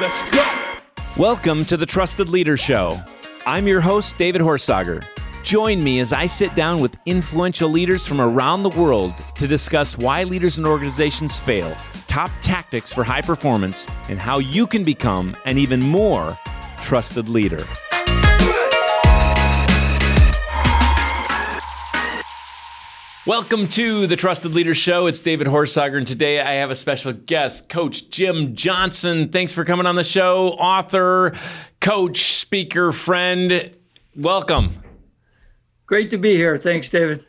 Let's go. Welcome to the Trusted Leader Show. I'm your host, David Horsager. Join me as I sit down with influential leaders from around the world to discuss why leaders and organizations fail, top tactics for high performance, and how you can become an even more trusted leader. Welcome to the Trusted Leader Show. It's David Horsager, and today I have a special guest, Coach Jim Johnson. Thanks for coming on the show. Author, coach, speaker, friend. Welcome. Great to be here. Thanks, David.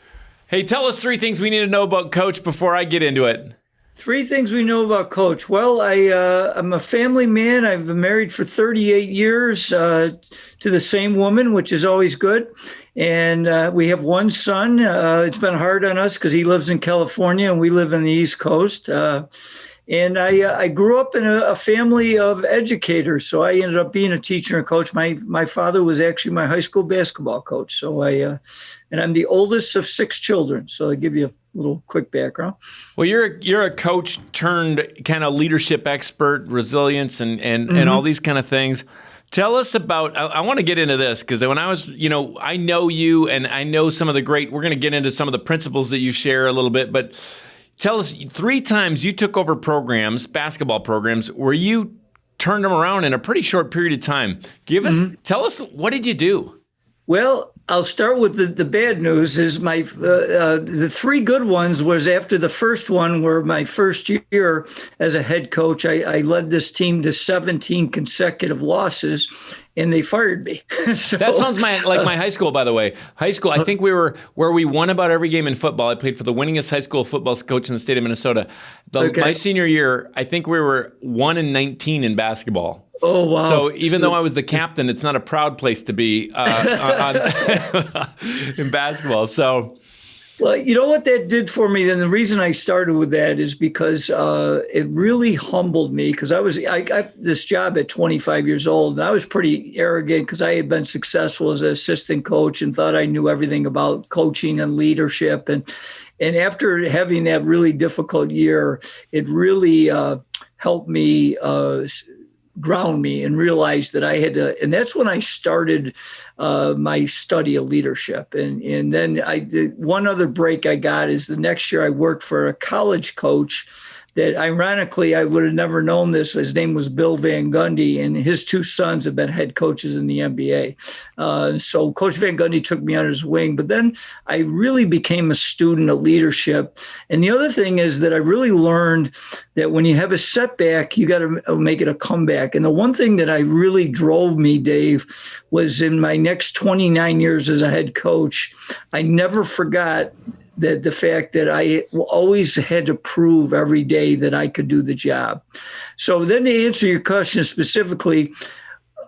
Hey, tell us 3 things we need to know about Coach before I get into it. 3 things we know about Coach. Well, I'm a family man. I've been married for 38 years to the same woman, which is always good. And we have 1 son. It's been hard on us because he lives in California and we live on the East Coast. And I grew up in a family of educators. So I ended up being a teacher and coach. My father was actually my high school basketball coach. So and I'm the oldest of 6 children. So I'll give you a little quick background. Well, you're a coach turned kind of leadership expert, resilience, and all these kind of things. Tell us about, I want to get into this because when I was, I know you and I know some of the we're going to get into some of the principles that you share a little bit, but tell us 3 times you took over programs, basketball programs, where you turned them around in a pretty short period of time. Tell us, what did you do? Well, I'll start with the bad news is the 3 good ones was after the first one were my first year as a head coach. I led this team to 17 consecutive losses and they fired me. So, that sounds like my high school, by the way. High school, I think we were where we won about every game in football. I played for the winningest high school football coach in the state of Minnesota. My senior year, I think we were 1-19 in basketball. Oh, wow. So even though I was the captain, it's not a proud place to be in basketball. So, well, you know what that did for me? And the reason I started with that is because it really humbled me because I got this job at 25 years old. And I was pretty arrogant because I had been successful as an assistant coach and thought I knew everything about coaching and leadership. And after having that really difficult year, it really helped me ground me and realized that I had to, and that's when I started my study of leadership. And then one other break I got is the next year I worked for a college coach that ironically, I would have never known this. His name was Bill Van Gundy, and his 2 sons have been head coaches in the NBA. So Coach Van Gundy took me under his wing, but then I really became a student of leadership. And the other thing is that I really learned that when you have a setback, you got to make it a comeback. And the one thing that I really drove me, Dave, was in my next 29 years as a head coach, I never forgot that the fact that I always had to prove every day that I could do the job. So then to answer your question specifically,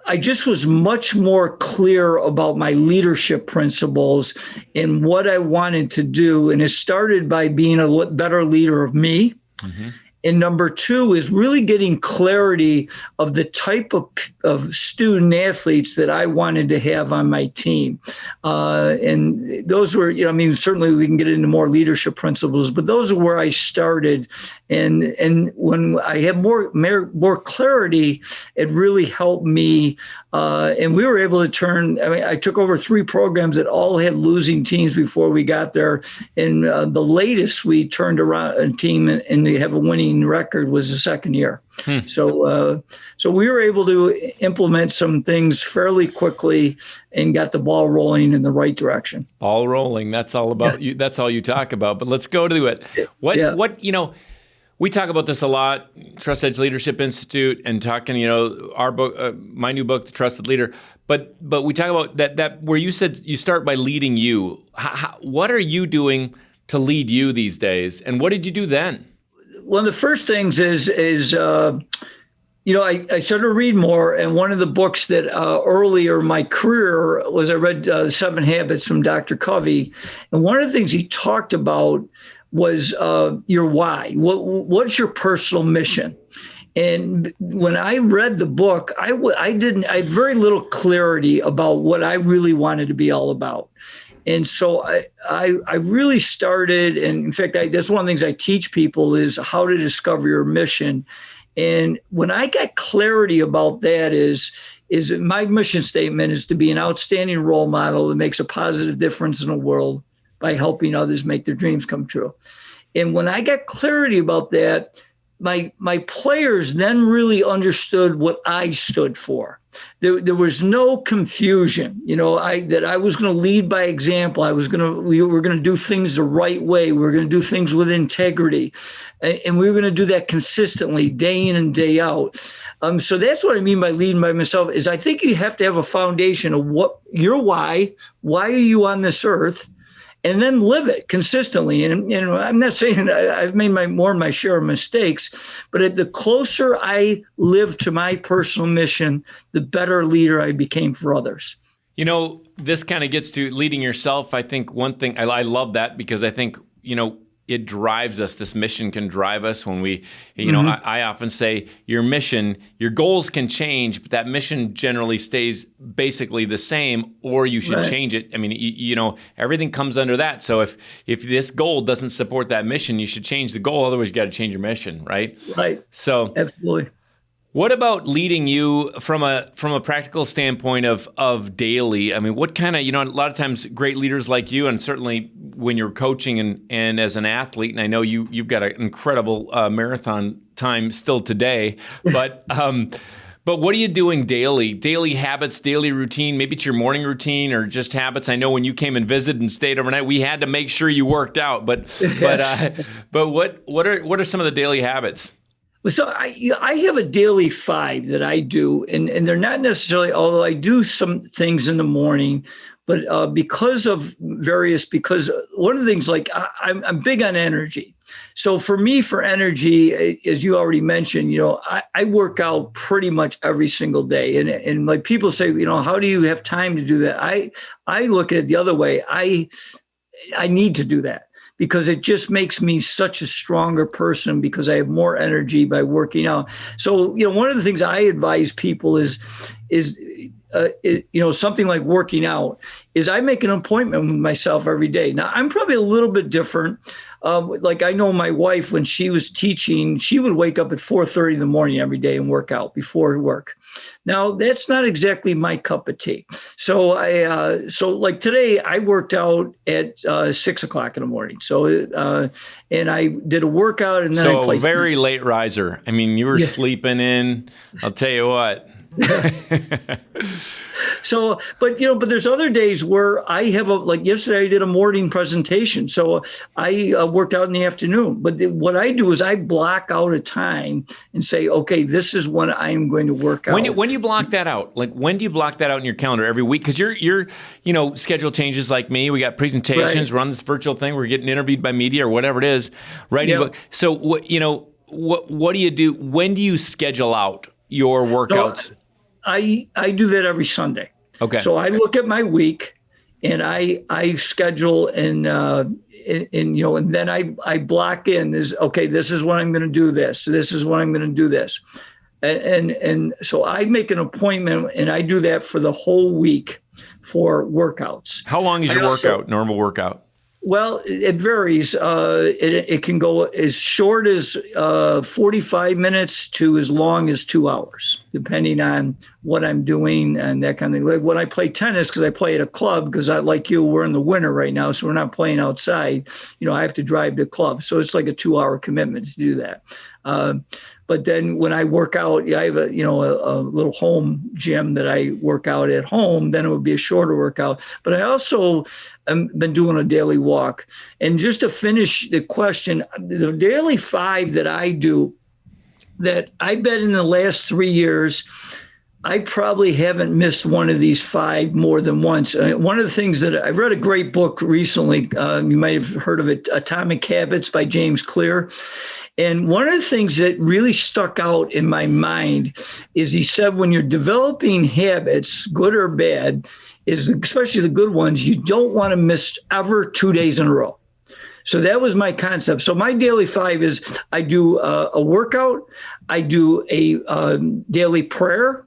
I just was much more clear about my leadership principles and what I wanted to do. And it started by being a better leader of me. Mm-hmm. And number 2 is really getting clarity of the type of student athletes that I wanted to have on my team. And those were, certainly we can get into more leadership principles, but those are where I started. And when I had more clarity, it really helped me. And we were able to I took over 3 programs that all had losing teams before we got there. And the latest we turned around a team and they have a winning record was the second year. So we were able to implement some things fairly quickly and got the ball rolling in the right direction. Ball rolling. That's all about you. That's all you talk about, but let's go to it. We talk about this a lot, Trust Edge Leadership Institute, and talking, our book, my new book, The Trusted Leader. But we talk about that where you said you start by leading you. What are you doing to lead you these days, and what did you do then? One of the first things is I started to read more, and one of the books that earlier in my career was I read 7 Habits from Dr. Covey, and one of the things he talked about was your why. What's your personal mission? And when I read the book, I had very little clarity about what I really wanted to be all about. And so I really started, and in fact, that's one of the things I teach people is how to discover your mission. And when I got clarity about that is my mission statement is to be an outstanding role model that makes a positive difference in the world by helping others make their dreams come true. And when I got clarity about that, my players then really understood what I stood for. There was no confusion, that I was going to lead by example. We were going to do things the right way. We were going to do things with integrity. And we were going to do that consistently, day in and day out. So that's what I mean by leading by myself is I think you have to have a foundation of what your why are you on this earth? And then live it consistently. And I'm not saying I've made my share of mistakes, but the closer I live to my personal mission, the better leader I became for others. This kind of gets to leading yourself. I think one thing, I love that because I think, it drives us. This mission can drive us when we, I often say your mission, your goals can change, but that mission generally stays basically the same, or you should change it. I mean, everything comes under that. So if this goal doesn't support that mission, you should change the goal. Otherwise, you got to change your mission, right? Right. So absolutely. What about leading you from a practical standpoint of daily? I mean, what kind of, a lot of times great leaders like you, and certainly when you're coaching and as an athlete, and I know you've got an incredible marathon time still today, but what are you doing daily? Daily habits, daily routine, maybe it's your morning routine or just habits. I know when you came and visited and stayed overnight, we had to make sure you worked out, but what are some of the daily habits? So I have a daily 5 that I do, and they're not necessarily, although I do some things in the morning, but because one of the things, like I'm big on energy. So for me, for energy, as you already mentioned, I work out pretty much every single day. And like people say, how do you have time to do that? I look at it the other way. I need to do that, because it just makes me such a stronger person because I have more energy by working out. So, one of the things I advise people is something like working out is I make an appointment with myself every day. Now, I'm probably a little bit different. Like I know my wife, when she was teaching, she would wake up at 4:30 in the morning every day and work out before work. Now, that's not exactly my cup of tea. So like today, I worked out at 6:00 in the morning. So, and I did a workout, and then I played very tennis. late riser. I mean, you were sleeping in. I'll tell you what. So, but there's other days where I have like yesterday I did a morning presentation. So I worked out in the afternoon, but what I do is I block out a time and say, okay, this is when I'm going to work out. When you block that out, like when do you block that out in your calendar every week? Because your schedule changes like me. We got presentations, we're on this virtual thing, we're getting interviewed by media or whatever it is, writing a book. So what do you do? When do you schedule out your workouts? So I do that every Sunday. Okay. So I look at my week and I schedule and then I block in this is when I'm going to do this. This is when I'm going to do this. And so I make an appointment and I do that for the whole week for workouts. How long is your workout, normal workout? Well, it varies. It can go as short as 45 minutes to as long as 2 hours, depending on what I'm doing and that kind of thing. Like when I play tennis, because I play at a club, because like you, we're in the winter right now, so we're not playing outside. I have to drive to club. So it's like a 2-hour commitment to do that. But then when I work out, I have a little home gym that I work out at home. Then it would be a shorter workout. But I also been doing a daily walk. And just to finish the question, the daily 5 that I do, that I bet in the last 3 years, I probably haven't missed one of these 5 more than once. One of the things that I read a great book recently, you might have heard of it, Atomic Habits by James Clear. And one of the things that really stuck out in my mind is he said, when you're developing habits, good or bad, is especially the good ones, you don't want to miss ever 2 days in a row. So that was my concept. So my daily 5 is I do a workout, I do a daily prayer,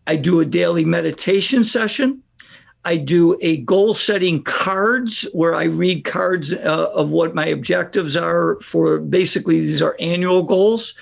I do a daily meditation session, I do a goal setting cards where I read cards of what my objectives are for basically these are annual goals.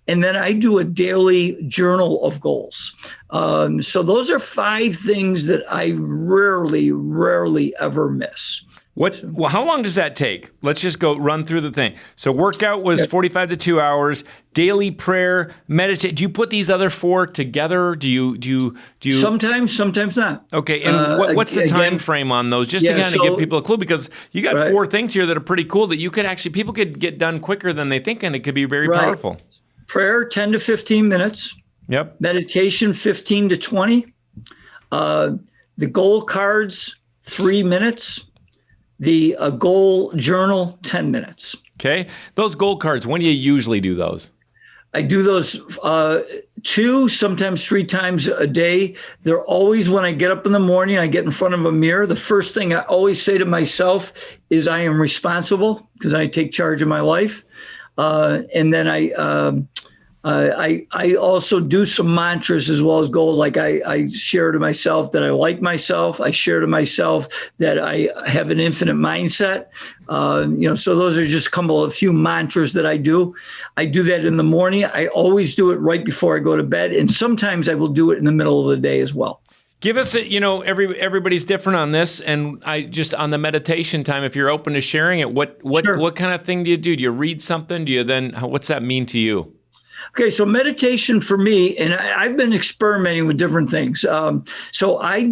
And then I do a daily journal of goals. So those are 5 things that I rarely ever miss. Well, how long does that take? Let's just go run through the thing. So workout was 45 to 2 hours, daily prayer, meditate. Do you put these other 4 together? Do you Sometimes not. Okay. And what's the time frame on those? Just to kind of give people a clue, because you got 4 things here that are pretty cool that you could actually, people could get done quicker than they think, and it could be very powerful. Prayer, 10 to 15 minutes. Yep. Meditation, 15 to 20. The goal cards, 3 minutes. The goal journal, 10 minutes. Okay. Those goal cards, when do you usually do those? I do those 2, sometimes 3 times a day. They're always when I get up in the morning, I get in front of a mirror. The first thing I always say to myself is I am responsible because I take charge of my life. And then I also do some mantras as well as goals. Like I share to myself that I like myself. I share to myself that I have an infinite mindset. So those are just a few mantras that I do. I do that in the morning. I always do it right before I go to bed. And sometimes I will do it in the middle of the day as well. Give us everybody's different on this, and I just on the meditation time, if you're open to sharing it, what kind of thing do you do? Do you read something? What's that mean to you? Okay, so meditation for me, and I've been experimenting with different things. So I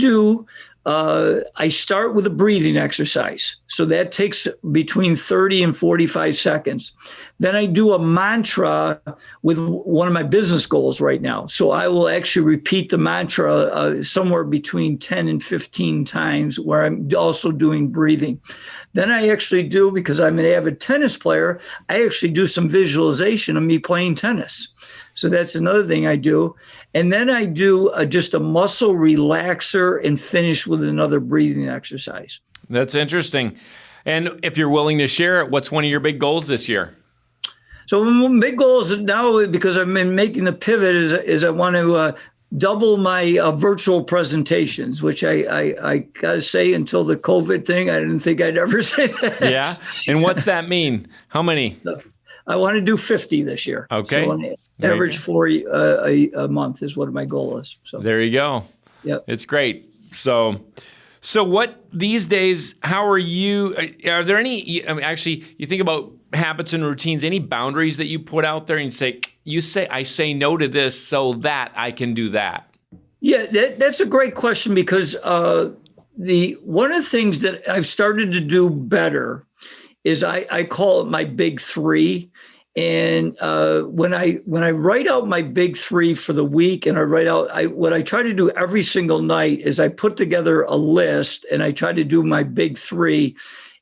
start with a breathing exercise. So that takes between 30 and 45 seconds. Then I do a mantra with one of my business goals right now. So I will actually repeat the mantra somewhere between 10 and 15 times, where I'm also doing breathing. Then I actually do, because I'm an avid tennis player, I actually do some visualization of me playing tennis. So that's another thing I do. And then I do just a muscle relaxer and finish with another breathing exercise. That's interesting. And if you're willing to share it, what's one of your big goals this year? So my big goals now, because I've been making the pivot, is I want to double my virtual presentations, which I got to say, until the COVID thing, I didn't think I'd ever say that. Yeah. And what's that mean? How many? I want to do 50 this year. Okay. So average 4 a month is what my goal is. So there you go. Yeah. It's great. So what these days, how are you, are there any, actually, you think about habits and routines, any boundaries that you put out there and I say no to this so that I can do that? Yeah, that's a great question, because one of the things that I've started to do better is I call it my big 3. And when I write out my big 3 for the week, and what I try to do every single night is I put together a list, and I try to do my big 3,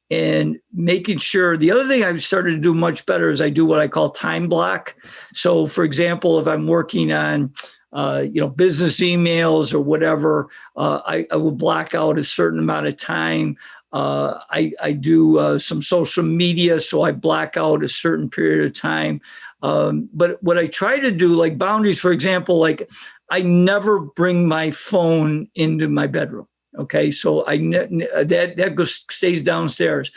and making sure. The other thing I've started to do much better is I do what I call time block. So, for example, if I'm working on business emails or whatever, I will block out a certain amount of time. I do some social media, so I block out a certain period of time. But what I try to do, like boundaries, for example, like I never bring my phone into my bedroom. Okay, so that stays downstairs.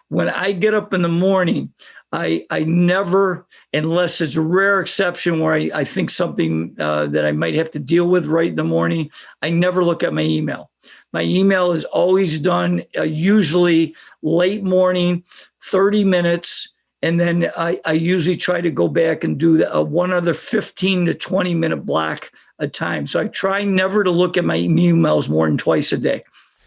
When I get up in the morning, I never, unless it's a rare exception where I think something that I might have to deal with right in the morning, I never look at my email. My email is always done usually late morning, 30 minutes. And then I usually try to go back and do one other 15 to 20 minute block a time. So I try never to look at my emails more than twice a day.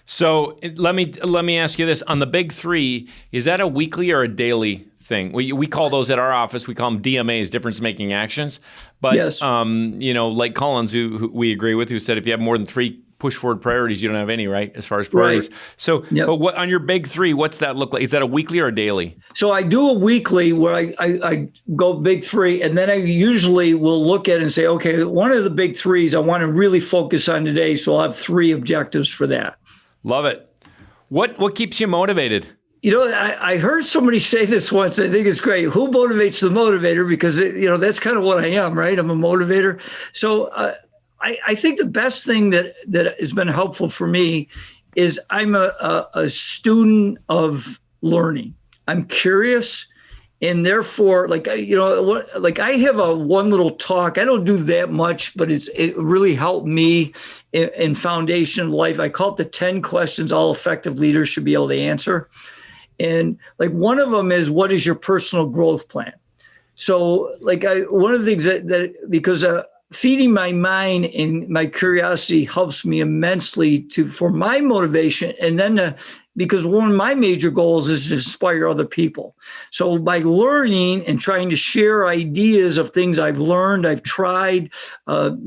So let me ask you this. On the big 3, is that a weekly or a daily thing? We call those at our office, we call them DMAs, difference making actions. But, yes. Like Collins, who we agree with, who said if you have more than 3 push forward priorities, you don't have any, right? As far as priorities. Right. So, yep. But what on your big 3, what's that look like? Is that a weekly or a daily? So I do a weekly where I go big 3, and then I usually will look at it and say, okay, one of the big 3s I want to really focus on today. So I'll have 3 objectives for that. Love it. What keeps you motivated? I heard somebody say this once. I think it's great. Who motivates the motivator? Because, that's kind of what I am, right? I'm a motivator. So I think the best thing that has been helpful for me is I'm a student of learning. I'm curious. And therefore, like, like I have one little talk. I don't do that much, but it really helped me in foundation life. I call it the 10 questions all effective leaders should be able to answer. And like one of them is, what is your personal growth plan? So like one of the things that because feeding my mind and my curiosity helps me immensely for my motivation. And then because one of my major goals is to inspire other people. So by learning and trying to share ideas of things I've learned, I've tried, I've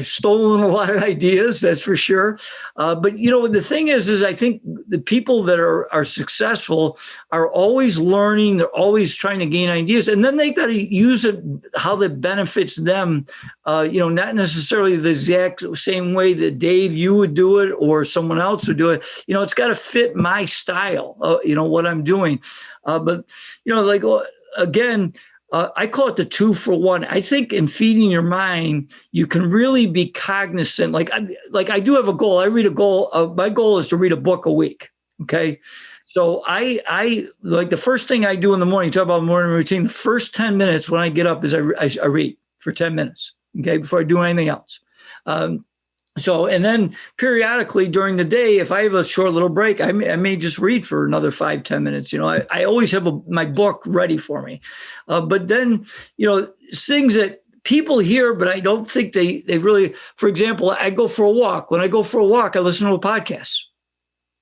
stolen a lot of ideas, that's for sure. But the thing is I think the people that are successful are always learning. They're always trying to gain ideas, and then they got to use it how that benefits them. Not necessarily the exact same way that Dave, you would do it, or someone else would do it. It's got to fit my style. What I'm doing. Again. I call it the 2-for-1. I think in feeding your mind, you can really be cognizant. Like I do have a goal. I read a goal. My goal is to read a book a week. Okay. So I like the first thing I do in the morning, talk about morning routine. The first 10 minutes when I get up is I read for 10 minutes. Okay. Before I do anything else. And then periodically during the day, if I have a short little break, I may just read for another 5-10 minutes. I always have my book ready for me. But then, things that people hear, but I don't think they really, for example, I go for a walk. When I go for a walk, I listen to a podcast.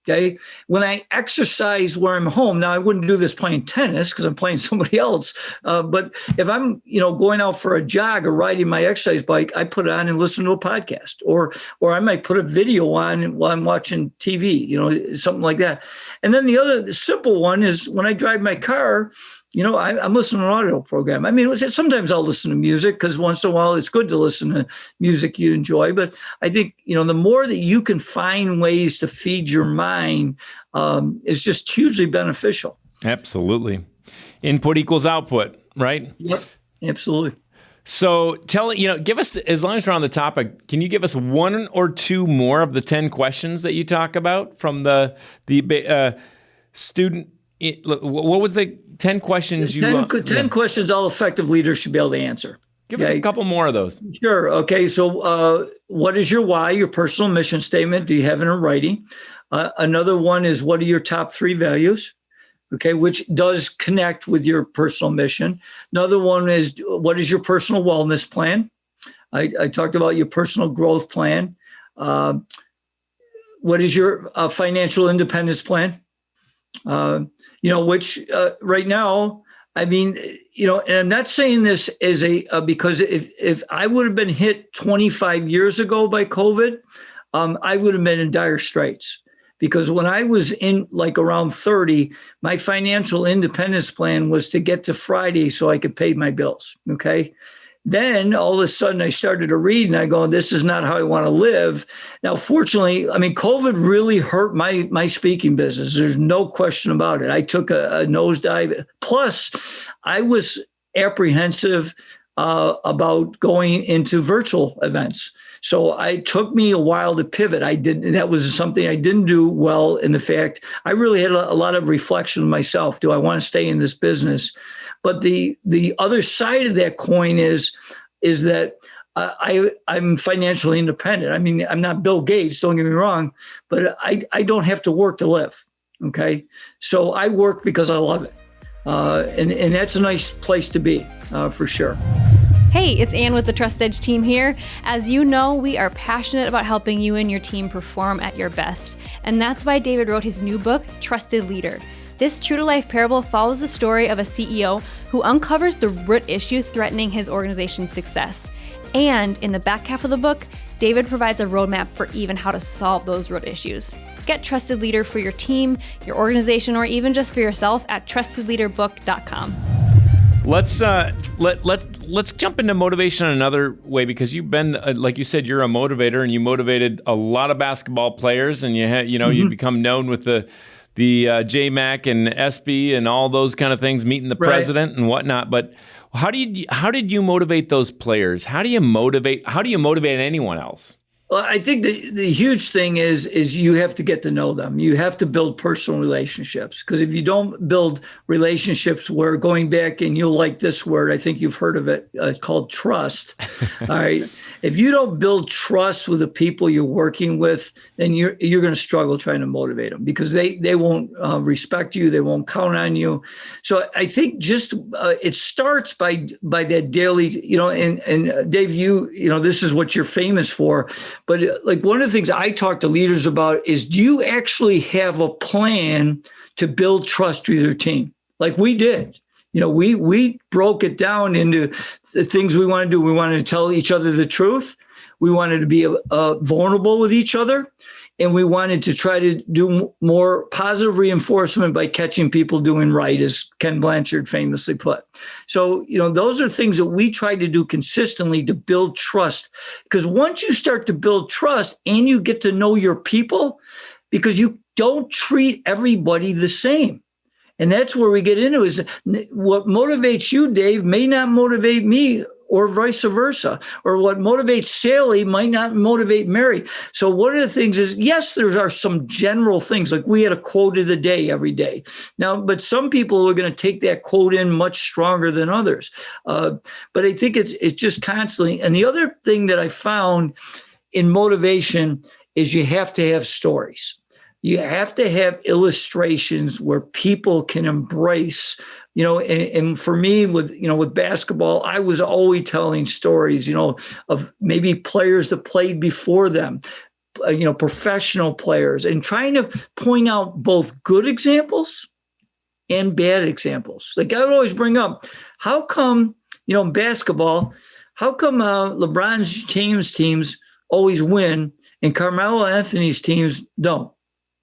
Okay. When I exercise where I'm home, now I wouldn't do this playing tennis because I'm playing somebody else. But if I'm, going out for a jog or riding my exercise bike, I put it on and listen to a podcast, or I might put a video on while I'm watching TV, something like that. And then the simple one is when I drive my car, I'm listening to an audio program. I mean, sometimes I'll listen to music because once in a while it's good to listen to music you enjoy. But I think, the more that you can find ways to feed your mind is just hugely beneficial. Absolutely. Input equals output, right? Yep, absolutely. So give us, as long as we're on the topic, can you give us one or two more of the 10 questions that you talk about from the student? What was the 10 questions 10 questions all effective leaders should be able to answer. Give us a couple more of those. Sure. Okay. So what is your why, your personal mission statement? Do you have it in writing? Another one is, what are your top 3 values? Okay, which does connect with your personal mission. Another one is, what is your personal wellness plan? I talked about your personal growth plan. What is your financial independence plan? Which right now, I mean, and I'm not saying this as because if I would have been hit 25 years ago by COVID, I would have been in dire straits. Because when I was in like around 30, my financial independence plan was to get to Friday so I could pay my bills. Okay. Then all of a sudden I started to read and I go, this is not how I want to live. Now, fortunately, I mean, COVID really hurt my speaking business. There's no question about it. I took a nosedive. Plus, I was apprehensive about going into virtual events. So it took me a while to pivot. That was something I didn't do well. In the fact, I really had a lot of reflection of myself. Do I want to stay in this business? But the other side of that coin is that I'm financially independent. I mean, I'm not Bill Gates, don't get me wrong, but I don't have to work to live. Okay. So I work because I love it. And that's a nice place to be, for sure. Hey, it's Ann with the Trust Edge team here. As you know, we are passionate about helping you and your team perform at your best. And that's why David wrote his new book, Trusted Leader. This true-to-life parable follows the story of a CEO who uncovers the root issue threatening his organization's success. And in the back half of the book, David provides a roadmap for even how to solve those root issues. Get Trusted Leader for your team, your organization, or even just for yourself at trustedleaderbook.com. Let's jump into motivation in another way, because you've been, like you said, you're a motivator and you motivated a lot of basketball players, and you become known with the JMac and SB and all those kind of things, meeting the president and whatnot. But how did you motivate those players? How do you motivate anyone else? Well, I think the huge thing is you have to get to know them. You have to build personal relationships, because if you don't build relationships, where, going back, and you'll like this word, I think you've heard of it, it's called trust. All right. If you don't build trust with the people you're working with, then you're going to struggle trying to motivate them, because they won't respect you. They won't count on you. So I think just it starts by that daily, and Dave, this is what you're famous for. But like, one of the things I talk to leaders about is, do you actually have a plan to build trust with your team? Like we did. We broke it down into the things we want to do. We wanted to tell each other the truth. We wanted to be vulnerable with each other. And we wanted to try to do more positive reinforcement by catching people doing right, as Ken Blanchard famously put. So, those are things that we try to do consistently to build trust. Because once you start to build trust and you get to know your people, because you don't treat everybody the same. And that's where we get into is what motivates you, Dave, may not motivate me, or vice versa. Or what motivates Sally might not motivate Mary. So one of the things is, yes, there are some general things, like we had a quote of the day every day. Now, but some people are going to take that quote in much stronger than others. But I think it's just constantly. And the other thing that I found in motivation is you have to have stories. You have to have illustrations where people can embrace, and for me with basketball, I was always telling stories, of maybe players that played before them, professional players, and trying to point out both good examples and bad examples. Like I would always bring up, how come, in basketball, how come LeBron James teams always win and Carmelo Anthony's teams don't?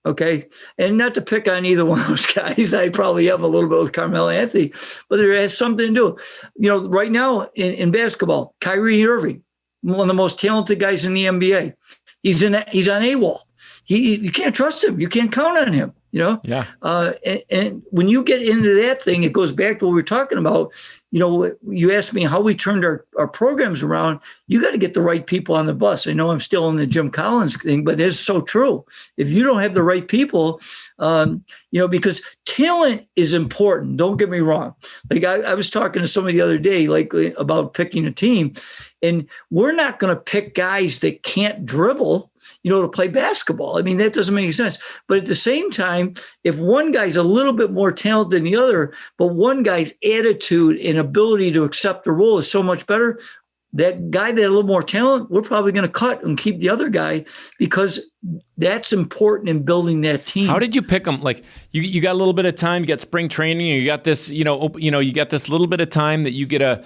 Okay. And not to pick on either one of those guys. I probably have a little bit with Carmelo Anthony, but there has something to do. Right now in basketball, Kyrie Irving, one of the most talented guys in the NBA, he's on AWOL. You can't trust him. You can't count on him. Yeah. And when you get into that thing, it goes back to what we were talking about. You asked me how we turned our programs around. You got to get the right people on the bus. I know I'm still in the Jim Collins thing, but it's so true. If you don't have the right people, because talent is important. Don't get me wrong. Like I was talking to somebody the other day, like about picking a team, and we're not going to pick guys that can't dribble, to play basketball. I mean, that doesn't make any sense. But at the same time, if one guy's a little bit more talented than the other, but one guy's attitude and ability to accept the role is so much better, that guy that had a little more talent, we're probably going to cut and keep the other guy, because that's important in building that team. How did you pick them? Like you got a little bit of time, you got spring training, you got this, you got this little bit of time that you get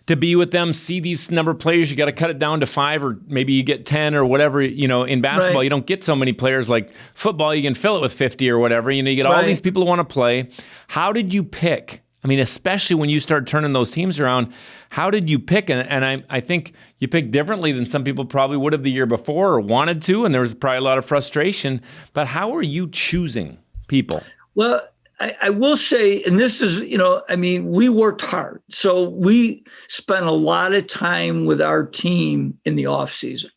to be with them, see these number of players. You got to cut it down to 5, or maybe you get 10 or whatever. In basketball, right. You don't get so many players. Like football, you can fill it with 50 or whatever. You get all these people who want to play. How did you pick? I mean, especially when you start turning those teams around, how did you pick? And I think you picked differently than some people probably would have the year before or wanted to, and there was probably a lot of frustration. But how are you choosing people? Well, I will say, and this is, we worked hard. So we spent a lot of time with our team in the off season.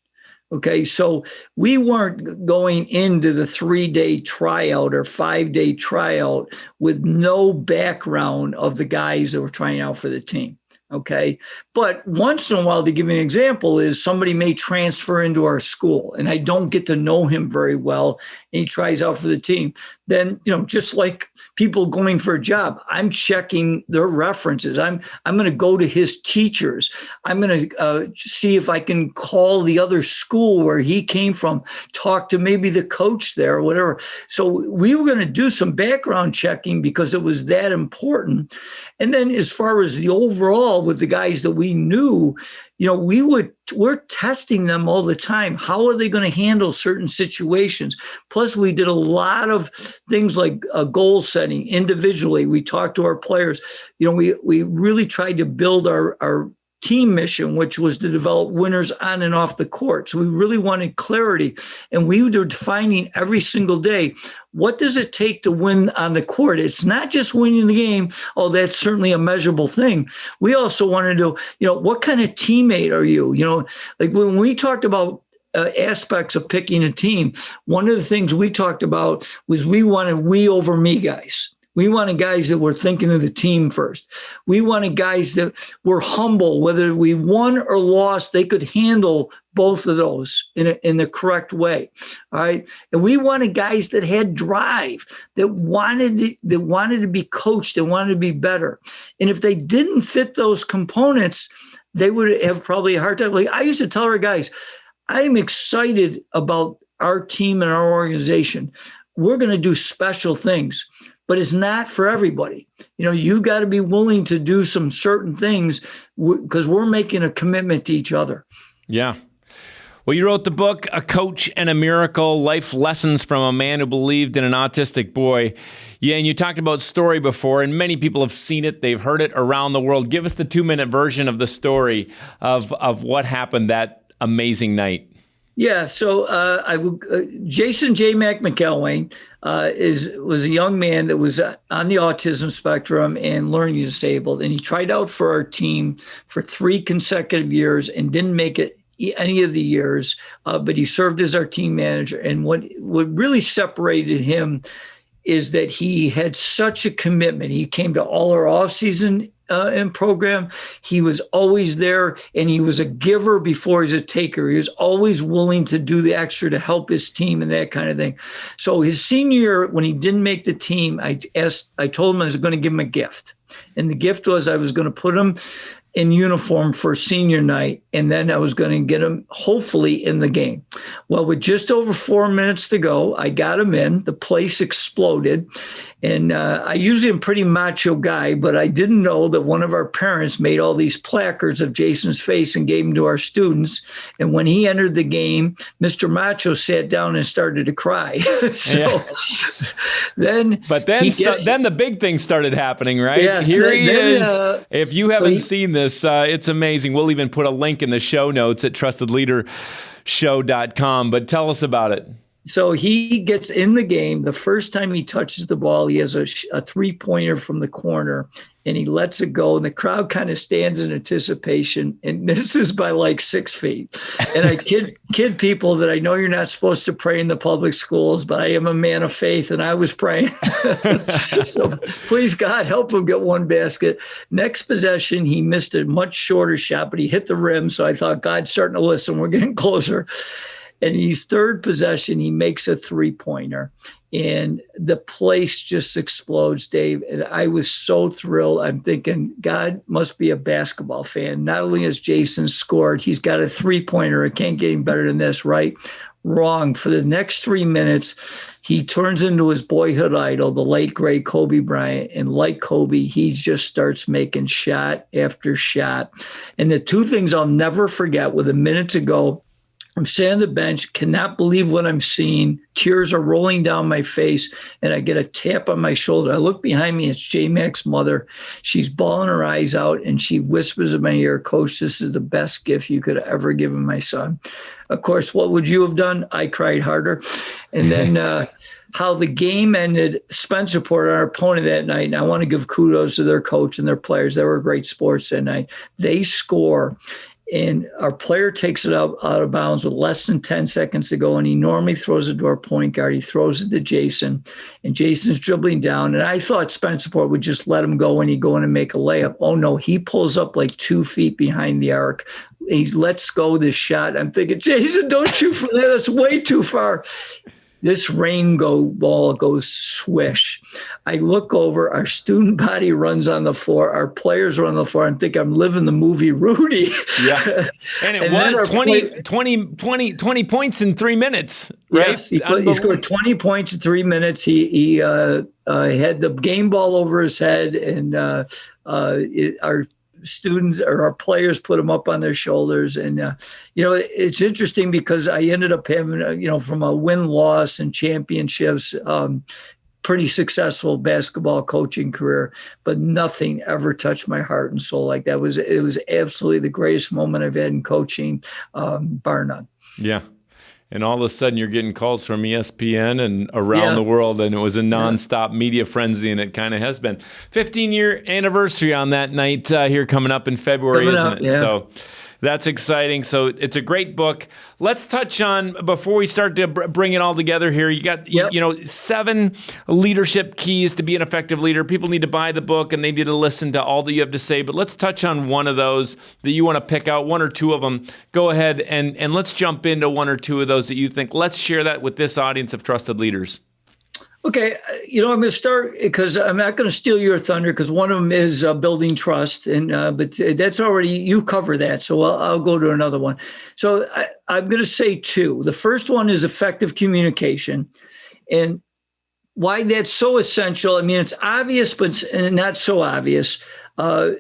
Okay. So we weren't going into the 3-day tryout or 5-day tryout with no background of the guys that were trying out for the team. Okay. But once in a while, to give you an example, is somebody may transfer into our school and I don't get to know him very well, and he tries out for the team. Then, just like people going for a job, I'm checking their references. I'm going to go to his teachers. I'm going to see if I can call the other school where he came from, talk to maybe the coach there or whatever. So we were going to do some background checking because it was that important. And then as far as the overall with the guys that we knew, we're testing them all the time. How are they going to handle certain situations? Plus, we did a lot of things like goal setting individually. We talked to our players. We really tried to build our team mission, which was to develop winners on and off the court. So we really wanted clarity. And we were defining every single day, what does it take to win on the court? It's not just winning the game. Oh, that's certainly a measurable thing. We also wanted to, what kind of teammate are you? Like when we talked about aspects of picking a team. One of the things we talked about was we wanted we over me guys. We wanted guys that were thinking of the team first. We wanted guys that were humble, whether we won or lost, they could handle both of those in the correct way. All right. And we wanted guys that had drive, that wanted to be coached and wanted to be better. And if they didn't fit those components, they would have probably a hard time. Like I used to tell our guys, I'm excited about our team and our organization. We're going to do special things. But it's not for everybody. You've got to be willing to do some certain things because we're making a commitment to each other. Yeah. Well, you wrote the book, A Coach and a Miracle, Life Lessons from a Man Who Believed in an Autistic Boy. Yeah, and you talked about story before, and many people have seen it. They've heard it around the world. Give us the 2-minute version of the story of what happened that amazing night. Yeah, so Jason McElwain was a young man that was on the autism spectrum and learning disabled, and he tried out for our team for 3 consecutive years and didn't make it any of the years, but he served as our team manager. And what really separated him is that he had such a commitment. He came to all our off-season program. He was always there, and he was a giver before he's a taker. He was always willing to do the extra to help his team and that kind of thing. So his senior year, when he didn't make the team, I told him I was going to give him a gift. And the gift was I was going to put him in uniform for senior night, and then I was going to get him hopefully in the game. Well, with just over 4 minutes to go, I got him in. The place exploded. And I usually am a pretty macho guy, but I didn't know that one of our parents made all these placards of Jason's face and gave them to our students. And when he entered the game, Mr. Macho sat down and started to cry. Then the big thing started happening, right? Yeah, Here he is. If you haven't seen this, it's amazing. We'll even put a link in the show notes at trustedleadershow.com. But tell us about it. So he gets in the game. The first time he touches the ball, he has a 3-pointer from the corner, and he lets it go. And the crowd kind of stands in anticipation and misses by like 6 feet. And I kid people that I know you're not supposed to pray in the public schools, but I am a man of faith, and I was praying. So please, God, help him get one basket. Next possession, he missed a much shorter shot, but he hit the rim. So I thought, God's starting to listen. We're getting closer. And his third possession, he makes a 3-pointer, and the place just explodes, Dave. And I was so thrilled. I'm thinking, God must be a basketball fan. Not only has Jason scored, he's got a 3-pointer. It can't get any better than this, right? Wrong. For the next 3 minutes, he turns into his boyhood idol, the late, great Kobe Bryant. And like Kobe, he just starts making shot after shot. And the 2 things I'll never forget, with a minute to go, I'm sitting on the bench, cannot believe what I'm seeing. Tears are rolling down my face, and I get a tap on my shoulder. I look behind me. It's J-Mac's mother. She's bawling her eyes out, and she whispers in my ear, Coach, this is the best gift you could have ever given my son. Of course, what would you have done? I cried harder. And then how the game ended, Spencer Porter, our opponent that night, and I want to give kudos to their coach and their players. They were great sports that night. They score, and our player takes it out of bounds with less than 10 seconds to go. And he normally throws it to our point guard. He throws it to Jason, and Jason's dribbling down. And I thought Spencer Porter would just let him go and he'd go in and make a layup. Oh no, he pulls up like 2 feet behind the arc. He lets go this shot. I'm thinking, Jason, don't shoot from there. That's way too far. This ball goes swish. I look over, our student body runs on the floor. Our players are on the floor. I think I'm living the movie Rudy. Yeah. And it was 20 points in 3 minutes, right? Yes, he scored 20 points in 3 minutes. He had the game ball over his head, and our students or our players put them up on their shoulders. And, it's interesting because I ended up having, from a win-loss and championships, pretty successful basketball coaching career, but nothing ever touched my heart and soul like that. It was absolutely the greatest moment I've had in coaching, bar none. Yeah. And all of a sudden you're getting calls from ESPN and around the world, and it was a nonstop media frenzy, and it kind of has been. 15-year anniversary on that night here coming up in February, isn't it? Yeah. So That's exciting. So it's a great book. Let's touch on, before we start to bring it all together here, you got 7 leadership keys to be an effective leader. People need to buy the book and they need to listen to all that you have to say, but let's touch on one of those that you want to pick out, one or two of them. Go ahead and let's jump into one or two of those that you think. Let's share that with this audience of trusted leaders. Okay, I'm going to start because I'm not going to steal your thunder, because one of them is building trust, but that's already, you cover that, so I'll go to another one. So I'm going to say 2. The first one is effective communication, and why that's so essential. I mean, it's obvious, but not so obvious.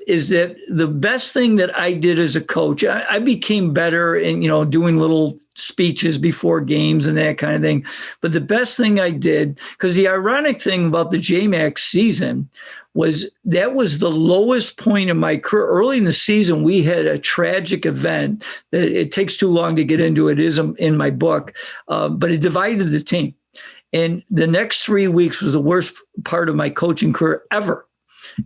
Is that the best thing that I did as a coach? I became better in, doing little speeches before games and that kind of thing. But the best thing I did, because the ironic thing about the JMAC season was that was the lowest point in my career. Early in the season, we had a tragic event that it takes too long to get into. It is in my book, but it divided the team. And the next 3 weeks was the worst part of my coaching career ever.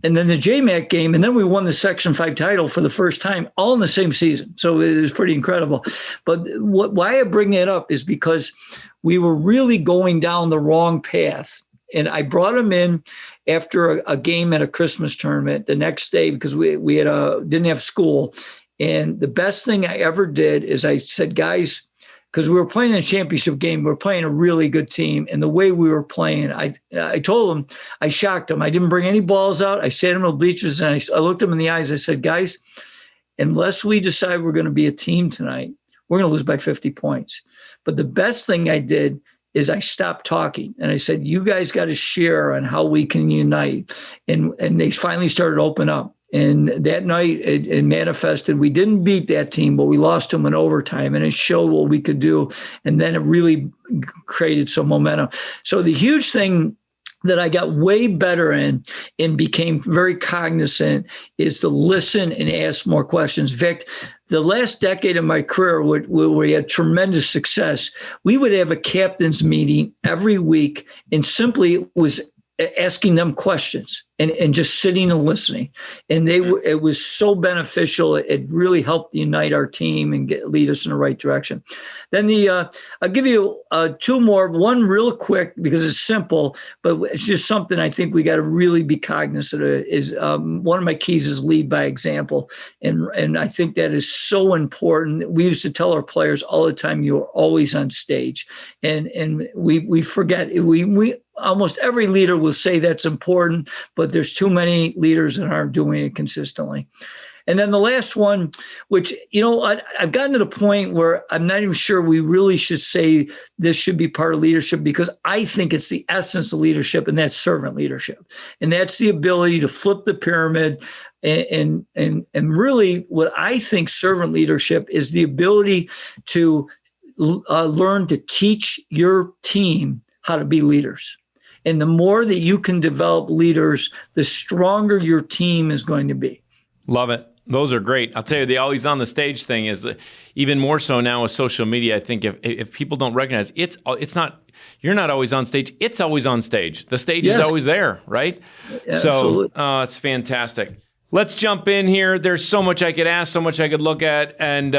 And then the JMAC game, and then we won the Section 5 title for the first time, all in the same season. So it was pretty incredible. But why I bring that up is because we were really going down the wrong path. And I brought him in after a game at a Christmas tournament the next day, because we didn't have school. And the best thing I ever did is I said, guys, because we were playing a championship game, we were playing a really good team. And the way we were playing, I told them, I shocked them. I didn't bring any balls out. I sat in the bleachers and I looked them in the eyes. I said, guys, unless we decide we're going to be a team tonight, we're going to lose by 50 points. But the best thing I did is I stopped talking and I said, you guys got to share on how we can unite. And they finally started to open up. And that night it manifested. We didn't beat that team, but we lost them in overtime, and it showed what we could do. And then it really created some momentum. So the huge thing that I got way better in and became very cognizant is to listen and ask more questions. Vic, the last decade of my career where we had tremendous success, we would have a captain's meeting every week, and simply it was asking them questions and just sitting and listening. And it was so beneficial. It really helped unite our team and lead us in the right direction. Then I'll give you 2 more, one real quick because it's simple, but it's just something I think we got to really be cognizant of. Is one of my keys is lead by example. And I think that is so important. We used to tell our players all the time, you're always on stage. And we forget, we almost every leader will say that's important, but there's too many leaders that aren't doing it consistently. And then the last one, which, I've gotten to the point where I'm not even sure we really should say this should be part of leadership, because I think it's the essence of leadership, and that's servant leadership. And that's the ability to flip the pyramid. And really what I think servant leadership is the ability to learn to teach your team how to be leaders. And the more that you can develop leaders, the stronger your team is going to be. Love it. Those are great. I'll tell you, the always on the stage thing is even more so now with social media. I think if people don't recognize it's not, you're not always on stage. It's always on stage. The stage is always there, right? Yeah, absolutely. So it's fantastic. Let's jump in here. There's so much I could ask, so much I could look at, and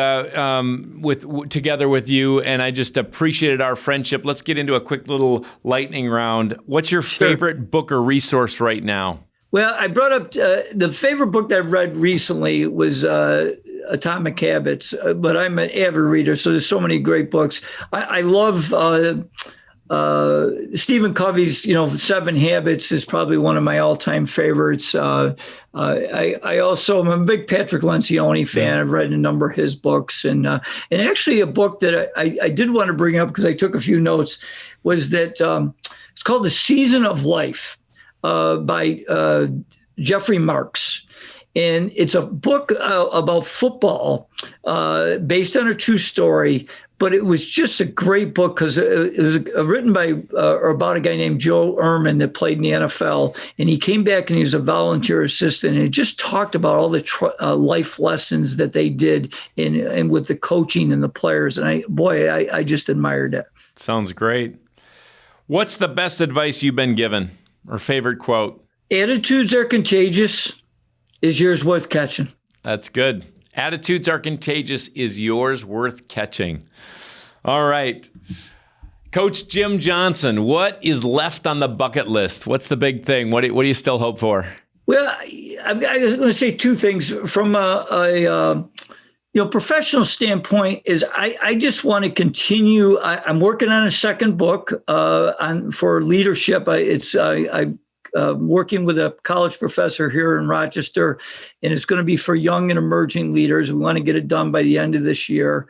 together with you. And I just appreciated our friendship. Let's get into a quick little lightning round. What's your favorite book or resource right now? Well, I brought up the favorite book that I've read recently was Atomic Habits, but I'm an avid reader, so there's so many great books. I love Stephen Covey's, 7 Habits is probably one of my all-time favorites. I also am a big Patrick Lencioni fan. I've read a number of his books, and actually a book that I did want to bring up because I took a few notes was that it's called The Season of Life by Jeffrey Marks. And it's a book about football based on a true story. But it was just a great book because it was written by or about a guy named Joe Ehrman that played in the NFL. And he came back and he was a volunteer assistant. And it just talked about all the life lessons that they did and with the coaching and the players. And I just admired it. Sounds great. What's the best advice you've been given or favorite quote? Attitudes are contagious. Is yours worth catching? That's good. Attitudes are contagious. Is yours worth catching? All right. Coach Jim Johnson, what is left on the bucket list? What's the big thing? What do you still hope for? Well, I was going to say two things from a professional standpoint. Is I just want to continue. I'm working on a second book for leadership. I'm working with a college professor here in Rochester, and it's going to be for young and emerging leaders. We want to get it done by the end of this year.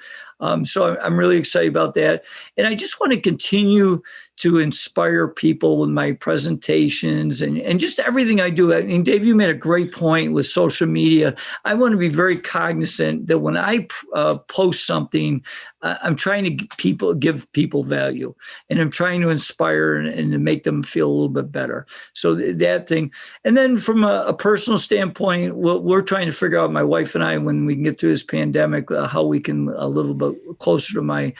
So I'm really excited about that. And I just want to continue to inspire people with my presentations and just everything I do. I mean, Dave, you made a great point with social media. I want to be very cognizant that when I post something, I'm trying to give people value, and I'm trying to inspire and to make them feel a little bit better. So that thing. And then from a personal standpoint, we're trying to figure out, my wife and I, when we can get through this pandemic, how we can a little bit closer to my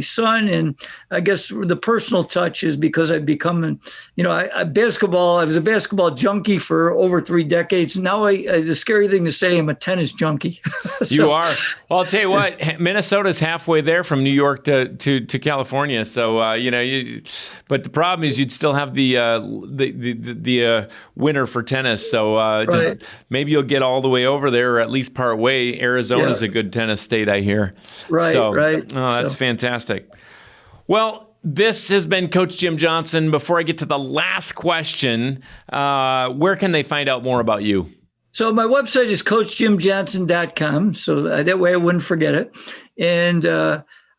son. And I guess the personal touch is because I've become, I was a basketball junkie for over 3 decades. Now it's a scary thing to say, I'm a tennis junkie. You are. Well, I'll tell you what, Minnesota's halfway there from New York to California. So, but the problem is you'd still have the winter for tennis. So just maybe you'll get all the way over there, or at least part way. Arizona's a good tennis state, I hear. Right. Oh, that's fantastic. Well, this has been Coach Jim Johnson. Before I get to the last question, where can they find out more about you? So my website is coachjimjohnson.com. So that way I wouldn't forget it. And,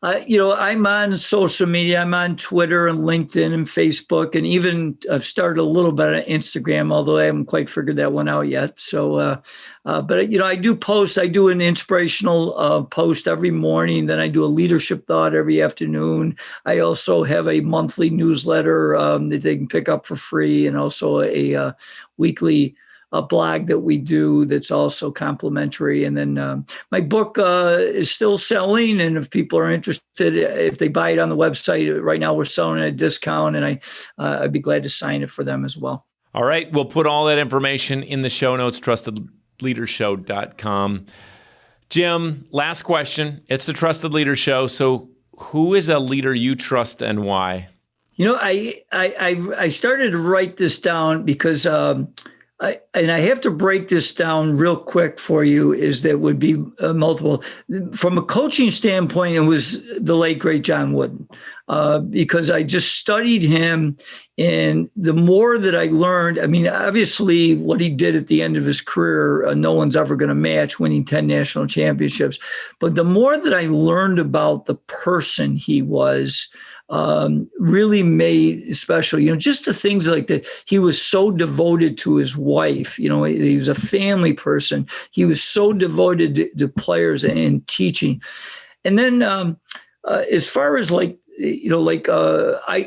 I'm on social media. I'm on Twitter and LinkedIn and Facebook, and even I've started a little bit on Instagram, although I haven't quite figured that one out yet. So, but I do post. I do an inspirational post every morning. Then I do a leadership thought every afternoon. I also have a monthly newsletter that they can pick up for free, and also a weekly blog that we do that's also complimentary. And then my book is still selling. And if people are interested, if they buy it on the website, right now we're selling at a discount, and I'd be glad to sign it for them as well. All right. We'll put all that information in the show notes, trustedleadershow.com. Jim, last question. It's the Trusted Leader Show. So who is a leader you trust and why? I started to write this down because I have to break this down real quick for you, is that would be multiple. From a coaching standpoint, it was the late, great John Wooden, because I just studied him. And the more that I learned, I mean, obviously what he did at the end of his career, no one's ever going to match, winning 10 national championships. But the more that I learned about the person he was, really made special, just the things like that. He was so devoted to his wife, he was a family person. He was so devoted to players and teaching. And then as far as I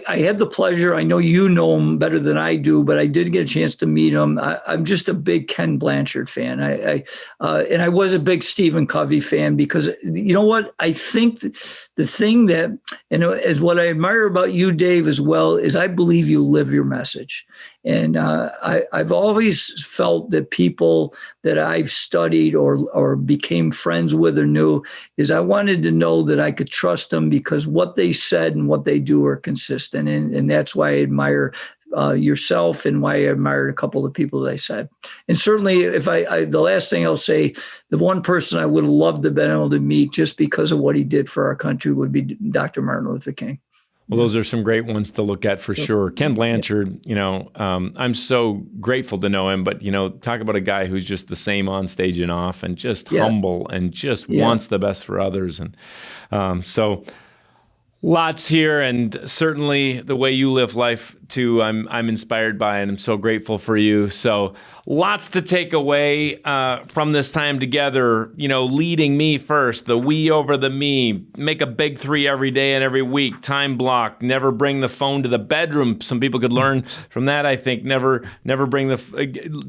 had the pleasure, I know you know him better than I do, but I did get a chance to meet him. I'm just a big Ken Blanchard fan. And I was a big Stephen Covey fan, because you know what? I think the thing that, is what I admire about you, Dave, as well, is I believe you live your message. And I've always felt that people that I've studied or became friends with or knew, is I wanted to know that I could trust them, because what they said and what they do are consistent. And that's why I admire yourself, and why I admired a couple of the people that I said. And certainly, if the last thing I'll say, the one person I would have loved to have been able to meet just because of what he did for our country would be Dr. Martin Luther King. Well, those are some great ones to look at for sure. Ken Blanchard, I'm so grateful to know him, but, talk about a guy who's just the same on stage and off, and just humble, and just wants the best for others. And so lots here, and certainly the way you live life too, I'm inspired by, and I'm so grateful for you. So lots to take away from this time together. Leading me first, the we over the me. Make a big 3 every day and every week. Time block. Never bring the phone to the bedroom. Some people could learn from that. I think never bring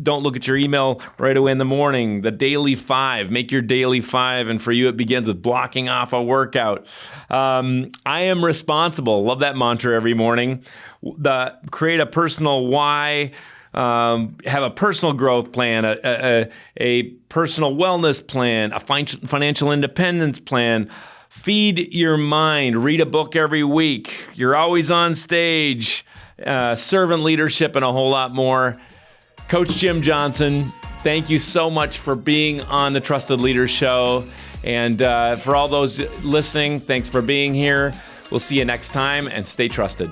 don't look at your email right away in the morning. The daily 5. Make your daily 5, and for you it begins with blocking off a workout. I am responsible. Love that mantra every morning. Create a personal why. have a personal growth plan, a personal wellness plan, a financial independence plan. Feed your mind. Read a book every week. You're always on stage. Servant leadership, and a whole lot more. Coach Jim Johnson, thank you so much for being on the Trusted Leader Show. And for all those listening, thanks for being here. We'll see you next time, and stay trusted.